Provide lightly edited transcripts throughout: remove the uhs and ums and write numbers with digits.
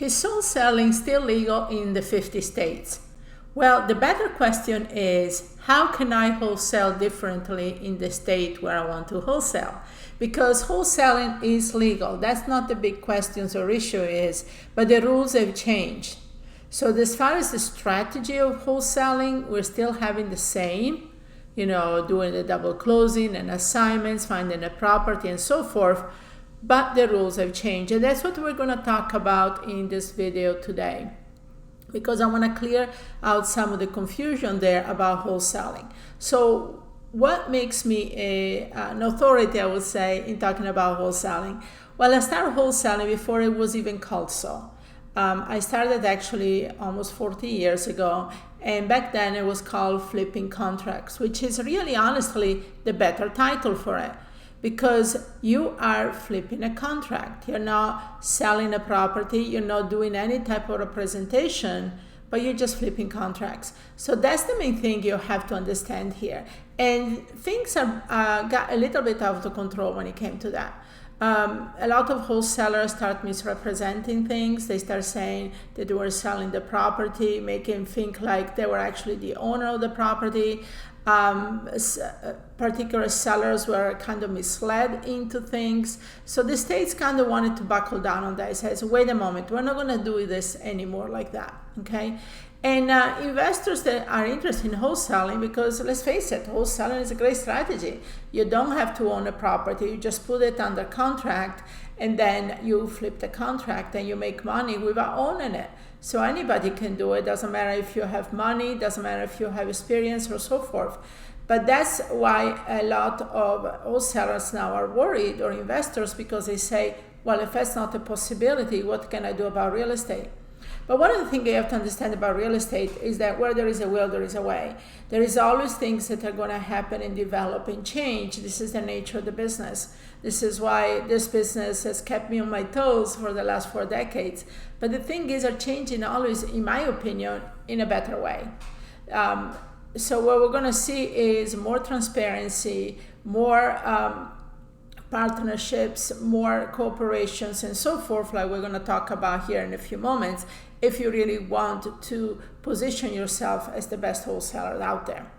Is wholesaling still legal in the 50 states? Well, the better question is, how can I wholesale differently in the state where I want to wholesale? Because wholesaling is legal. That's not the big questions or issue is, but the rules have changed. So as far as the strategy of wholesaling, we're still having the same, doing the double closing and assignments, finding a property and so forth, but the rules have changed. And that's what we're going to talk about in this video today, because I want to clear out some of the confusion there about wholesaling. So what makes me an authority, I would say, in talking about wholesaling? Well, I started wholesaling before it was even called so. I started actually almost 40 years ago, and back then it was called flipping contracts, which is really honestly the better title for it, because you are flipping a contract. You're not selling a property, you're not doing any type of representation, but you're just flipping contracts. So that's the main thing you have to understand here. And things got a little bit out of control when it came to that. A lot of wholesalers start misrepresenting things. They start saying that they were selling the property, making think like they were actually the owner of the property. Particular sellers were kind of misled into things. So the states kind of wanted to buckle down on that. It says, wait a moment, we're not going to do this anymore like that, okay? And investors that are interested in wholesaling, because let's face it, wholesaling is a great strategy. You don't have to own a property, you just put it under contract, and then you flip the contract and you make money without owning it. So anybody can do it. Doesn't matter if you have money, doesn't matter if you have experience or so forth. But that's why a lot of wholesalers now are worried, or investors, because they say, well, if that's not a possibility, what can I do about real estate? But one of the things you have to understand about real estate is that where there is a will, there is a way. There is always things that are going to happen and develop and change. This is the nature of the business. This is why this business has kept me on my toes for the last 4 decades. But the thing is, are changing always, in my opinion, in a better way. So what we're going to see is more transparency, more partnerships, more cooperations, and so forth, like we're going to talk about here in a few moments, if you really want to position yourself as the best wholesaler out there.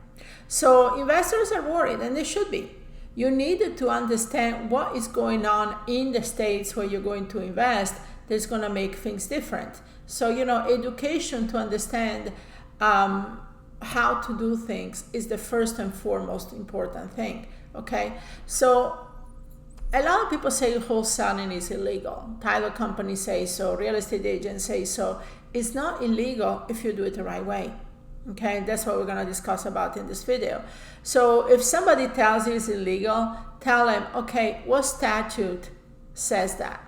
So investors are worried, and they should be. You need to understand what is going on in the states where you're going to invest that's going to make things different. So, education to understand how to do things is the first and foremost important thing, okay? So a lot of people say wholesaling is illegal. Title companies say so, real estate agents say so. It's not illegal if you do it the right way. Okay, that's what we're going to discuss about in this video. So if somebody tells you it's illegal, tell them, okay, what statute says that?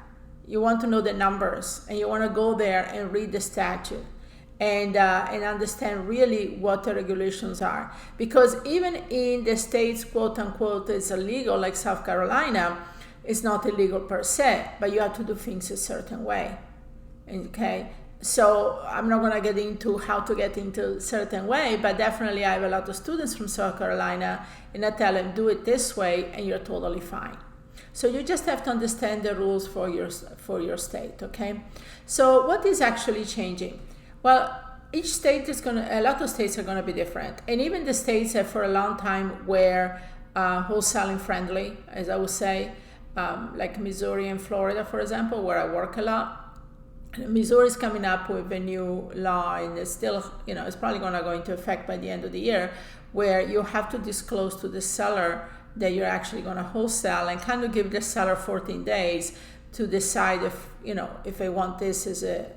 You want to know the numbers, and you want to go there and read the statute and understand really what the regulations are. Because even in the states, quote unquote, it's illegal, like South Carolina, it's not illegal per se, but you have to do things a certain way, okay? So I'm not going to get into how to get into a certain way, but definitely I have a lot of students from South Carolina, and I tell them, do it this way, and you're totally fine. So you just have to understand the rules for your state, okay? So what is actually changing? Well, each state is a lot of states are going to be different. And even the states that for a long time were wholesaling friendly, as I would say, like Missouri and Florida, for example, where I work a lot. Missouri is coming up with a new law, and it's still, it's probably going to go into effect by the end of the year, where you have to disclose to the seller that you're actually going to wholesale, and kind of give the seller 14 days to decide if they want this as a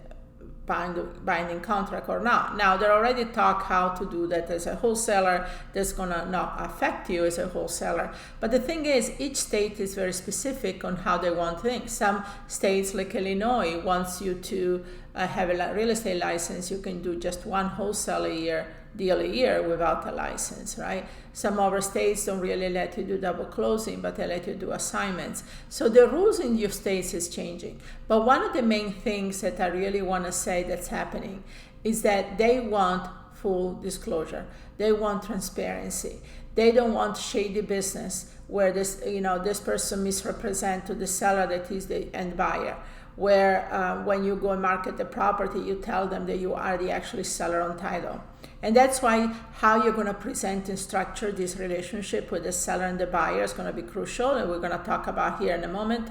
binding contract or not. Now, they already talk how to do that as a wholesaler. That's going to not affect you as a wholesaler. But the thing is, each state is very specific on how they want things. Some states, like Illinois, wants you to have a real estate license. You can do just one wholesale deal a year without a license, right? Some other states don't really let you do double closing, but they let you do assignments. So the rules in your states is changing. But one of the main things that I really want to say that's happening is that they want full disclosure. They want transparency. They don't want shady business where this person misrepresents to the seller that he's the end buyer, where when you go and market the property, you tell them that you are the actually seller on title. And that's why how you're going to present and structure this relationship with the seller and the buyer is going to be crucial, and we're going to talk about here in a moment.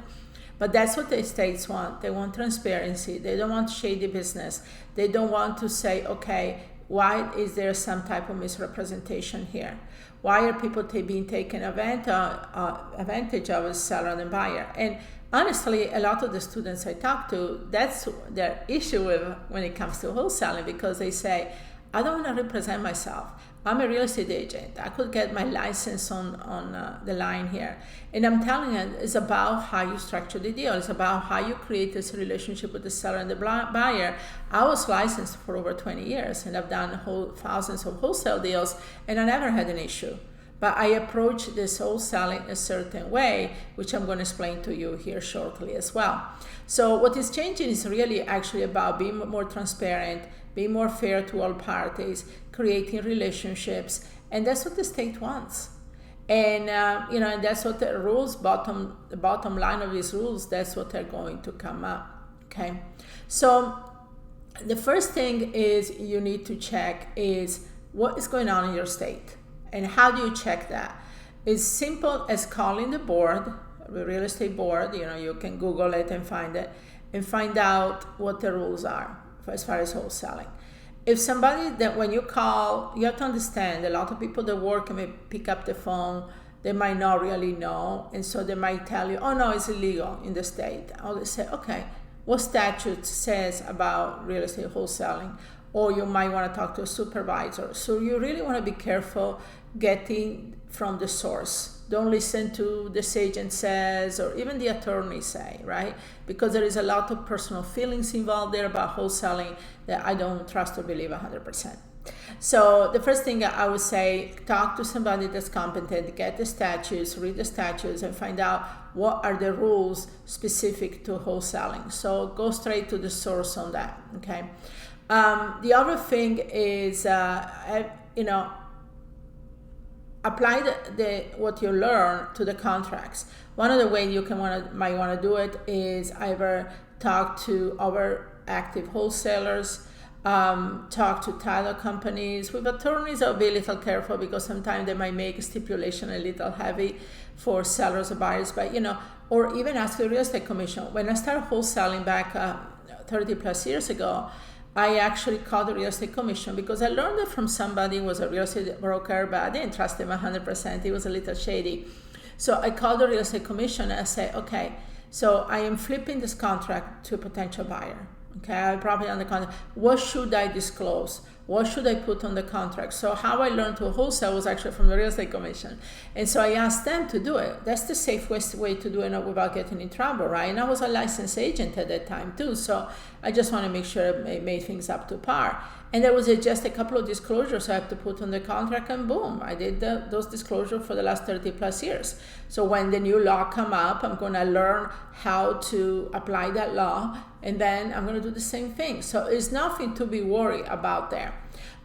But that's what the states want. They want transparency. They don't want shady business. They don't want to say, okay, why is there some type of misrepresentation here? Why are people being taken advantage of as seller and buyer? And honestly, a lot of the students I talk to, that's their issue when it comes to wholesaling, because they say, I don't want to represent myself. I'm a real estate agent. I could get my license on the line here. And I'm telling you, it's about how you structure the deal. It's about how you create this relationship with the seller and the buyer. I was licensed for over 20 years, and I've done thousands of wholesale deals, and I never had an issue. But I approach this wholesaling a certain way, which I'm going to explain to you here shortly as well. So what is changing is really actually about being more transparent, being more fair to all parties, creating relationships, and that's what the state wants. And and that's what the rules, the bottom line of these rules, that's what they're going to come up. Okay, so the first thing is you need to check is what is going on in your state, and how do you check that? It's simple as calling the board, the real estate board. You can Google it and find it, and find out what the rules are as far as wholesaling. If somebody that when you call, you have to understand a lot of people that work and may pick up the phone, they might not really know, and so they might tell you, oh no, it's illegal in the state. I'll just say, okay, what statute says about real estate wholesaling? Or you might want to talk to a supervisor. So you really want to be careful getting from the source. Don't listen to this agent says, or even the attorney say, right? Because there is a lot of personal feelings involved there about wholesaling that I don't trust or believe 100%. So the first thing I would say, talk to somebody that's competent, get the statutes, read the statutes, and find out what are the rules specific to wholesaling. So go straight to the source on that, okay? The other thing is, apply what you learn to the contracts. One of the ways you might want to do it is either talk to other active wholesalers, talk to title companies. With attorneys, I'll be a little careful because sometimes they might make stipulation a little heavy for sellers or buyers, but or even ask the real estate commission. When I started wholesaling back 30 plus years ago, I actually called the real estate commission because I learned it from somebody who was a real estate broker, but I didn't trust him 100%. He was a little shady. So I called the real estate commission and I said, okay, so I am flipping this contract to a potential buyer. Okay, I have property on the contract. What should I disclose? What should I put on the contract? So how I learned to wholesale was actually from the real estate commission. And so I asked them to do it. That's the safest way to do it without getting in trouble, right? And I was a licensed agent at that time too. So I just want to make sure I made things up to par. And there was just a couple of disclosures I have to put on the contract, and boom, I did those disclosures for the last 30 plus years. So when the new law come up, I'm going to learn how to apply that law, and then I'm going to do the same thing. So there's nothing to be worried about there.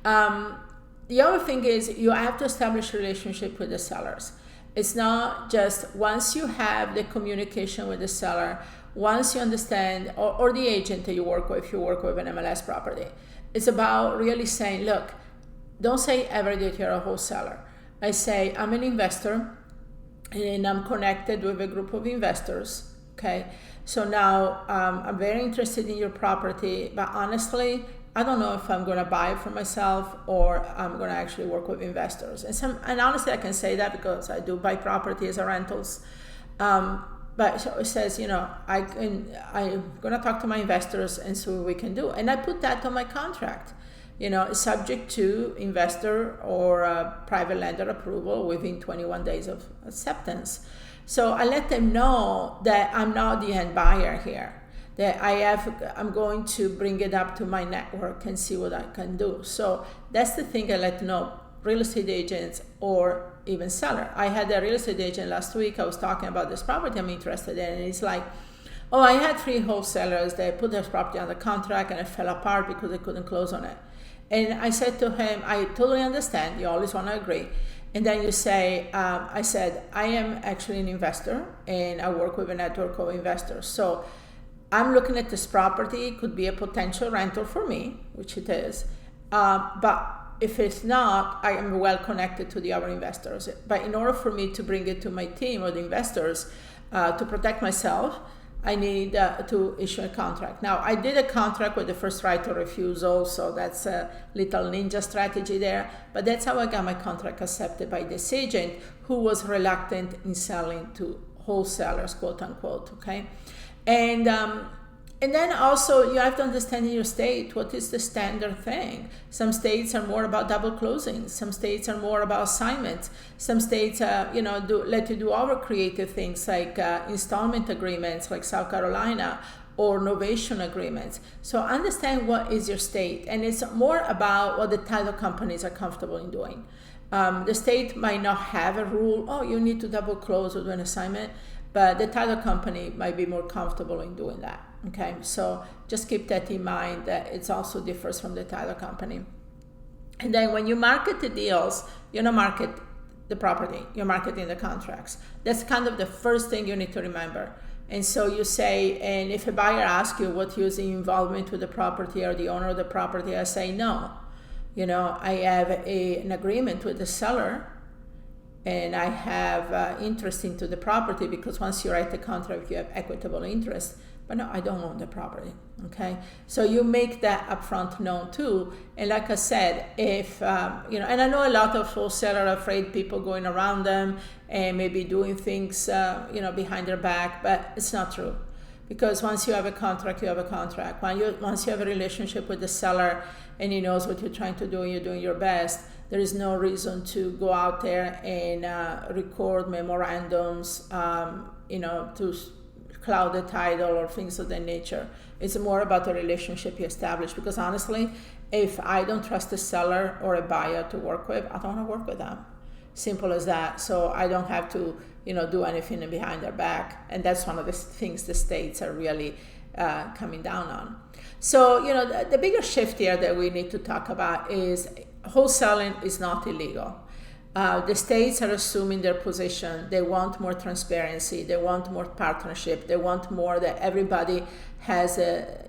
The other thing is you have to establish a relationship with the sellers. It's not just once you have the communication with the seller, once you understand, or the agent that you work with, if you work with an MLS property. It's about really saying, look, don't say ever that you're a wholesaler. I say, I'm an investor and I'm connected with a group of investors, okay? So now I'm very interested in your property, but honestly, I don't know if I'm going to buy it for myself or I'm going to actually work with investors. And honestly, I can say that because I do buy property as a rentals. But so it says, I'm going to talk to my investors and see what we can do. And I put that on my contract, subject to investor or private lender approval within 21 days of acceptance. So I let them know that I'm not the end buyer here, that I'm going to bring it up to my network and see what I can do. So that's the thing I let know real estate agents or even seller. I had a real estate agent last week. I was talking about this property I'm interested in, and it's like, oh, I had 3 wholesalers. They put their property on the contract and it fell apart because they couldn't close on it. And I said to him, I totally understand. You always want to agree. And then you say, I said, I am actually an investor and I work with a network of investors. So I'm looking at this property, it could be a potential rental for me, which it is, but if it's not, I am well connected to the other investors. But in order for me to bring it to my team or the investors, to protect myself, I need to issue a contract. Now, I did a contract with the first right of refusal, so that's a little ninja strategy there. But that's how I got my contract accepted by this agent who was reluctant in selling to wholesalers, quote unquote, okay? And then also you have to understand in your state what is the standard thing. Some states are more about double closings. Some states are more about assignments. Some states, let you do other creative things like installment agreements, like South Carolina, or novation agreements. So understand what is your state, and it's more about what the title companies are comfortable in doing. The state might not have a rule, oh, you need to double close or do an assignment, but the title company might be more comfortable in doing that. Okay, so just keep that in mind, that it's also differs from the title company. And then when you market the deals, you don't market the property, you're marketing the contracts. That's kind of the first thing you need to remember. And so you say, and if a buyer asks you what is the involvement with the property or the owner of the property, I say no. I have an agreement with the seller, and I have interest into the property, because once you write the contract, you have equitable interest. But no, I don't own the property, okay? So you make that upfront known too. And like I said, if, and I know a lot of wholesalers are afraid people going around them and maybe doing things, behind their back, but it's not true. Because once you have a contract, you have a contract. Once you have a relationship with the seller and he knows what you're trying to do and you're doing your best, there is no reason to go out there and record memorandums, to cloud the title or things of that nature. It's more about the relationship you establish, because honestly, if I don't trust a seller or a buyer to work with, I don't want to work with them. Simple as that. So I don't have to, do anything behind their back. And that's one of the things the states are really coming down on. So, the bigger shift here that we need to talk about is wholesaling is not illegal. The states are assuming their position. They want more transparency. They want more partnership. They want more that everybody has a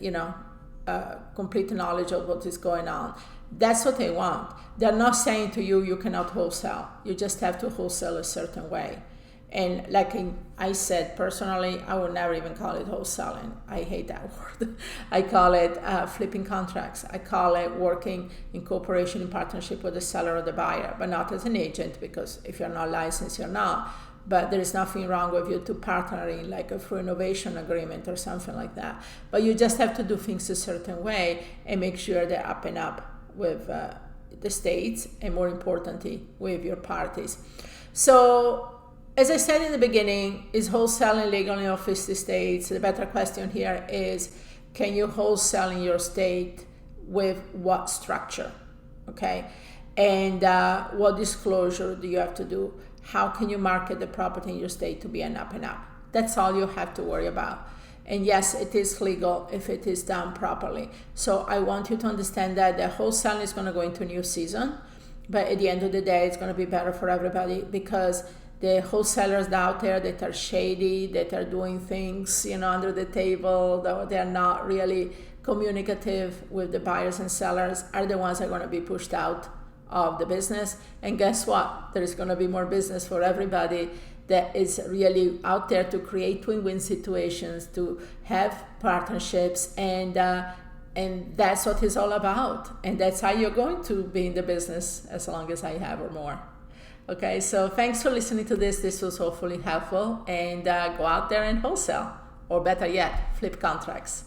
complete knowledge of what is going on. That's what they want. They're not saying to you, you cannot wholesale. You just have to wholesale a certain way. And like I said, personally, I would never even call it wholesaling. I hate that word. I call it flipping contracts. I call it working in cooperation, in partnership with the seller or the buyer, but not as an agent, because if you're not licensed, you're not. But there is nothing wrong with you to partnering, like a free innovation agreement or something like that. But you just have to do things a certain way and make sure they're up and up with the states, and more importantly, with your parties. So, as I said in the beginning, is wholesaling legal in all 50 states? The better question here is, can you wholesale in your state with what structure? Okay, and what disclosure do you have to do? How can you market the property in your state to be an up and up? That's all you have to worry about. And yes, it is legal if it is done properly. So I want you to understand that the wholesaling is going to go into a new season, but at the end of the day, it's going to be better for everybody, because the wholesalers out there that are shady, that are doing things, under the table, that they're not really communicative with the buyers and sellers, are the ones that are going to be pushed out of the business. And guess what? There is going to be more business for everybody that is really out there to create win-win situations, to have partnerships, and that's what it's all about. And that's how you're going to be in the business as long as I have or more. Okay, so thanks for listening to this. This was hopefully helpful, and go out there and wholesale, or better yet, flip contracts.